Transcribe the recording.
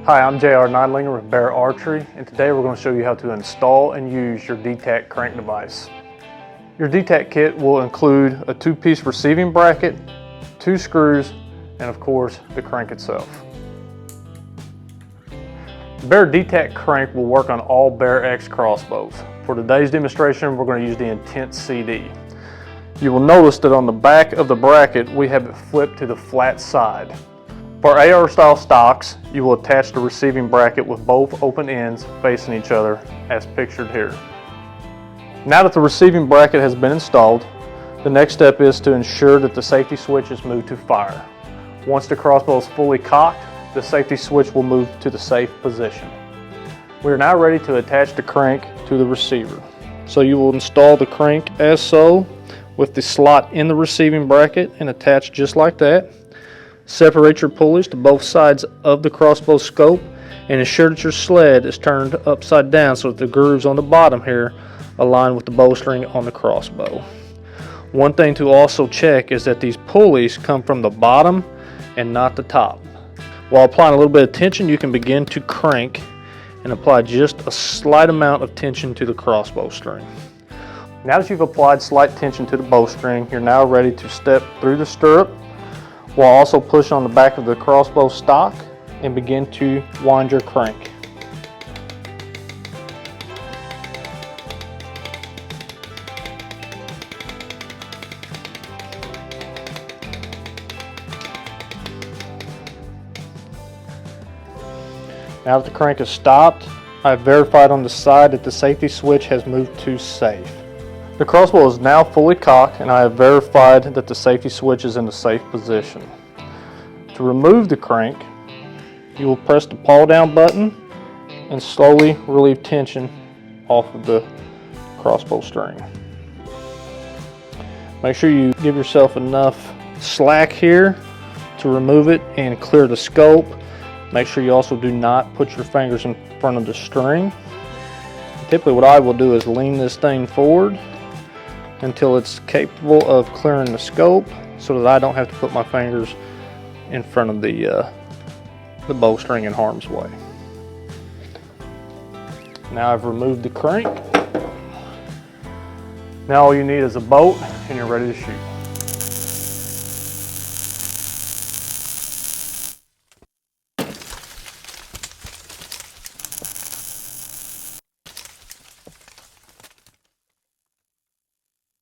Hi, I'm JR Neidlinger with Bear Archery, and today we're going to show you how to install and use your De-Tac crank device. Your De-Tac kit will include a 2-piece receiving bracket, 2 screws, and of course the crank itself. The Bear De-Tac crank will work on all BearX Crossbows. For today's demonstration, we're going to use the Intense CD. You will notice that on the back of the bracket we have it flipped to the flat side. For AR style stocks, you will attach the receiving bracket with both open ends facing each other as pictured here. Now that the receiving bracket has been installed, the next step is to ensure that the safety switch is moved to fire. Once the crossbow is fully cocked, the safety switch will move to the safe position. We are now ready to attach the crank to the receiver. So you will install the crank as so, with the slot in the receiving bracket and attach just like that. Separate your pulleys to both sides of the crossbow scope and ensure that your sled is turned upside down so that the grooves on the bottom here align with the bowstring on the crossbow. One thing to also check is that these pulleys come from the bottom and not the top. While applying a little bit of tension, you can begin to crank and apply just a slight amount of tension to the crossbow string. Now that you've applied slight tension to the bowstring, you're now ready to step through the stirrup while also push on the back of the crossbow stock and begin to wind your crank. Now that the crank is stopped, I've verified on the side that the safety switch has moved to safe. The crossbow is now fully cocked and I have verified that the safety switch is in the safe position. To remove the crank, you will press the pull down button and slowly relieve tension off of the crossbow string. Make sure you give yourself enough slack here to remove it and clear the scope. Make sure you also do not put your fingers in front of the string. Typically what I will do is lean this thing forward until it's capable of clearing the scope so that I don't have to put my fingers in front of the bowstring in harm's way. Now I've removed the crank. Now all you need is a bolt and you're ready to shoot.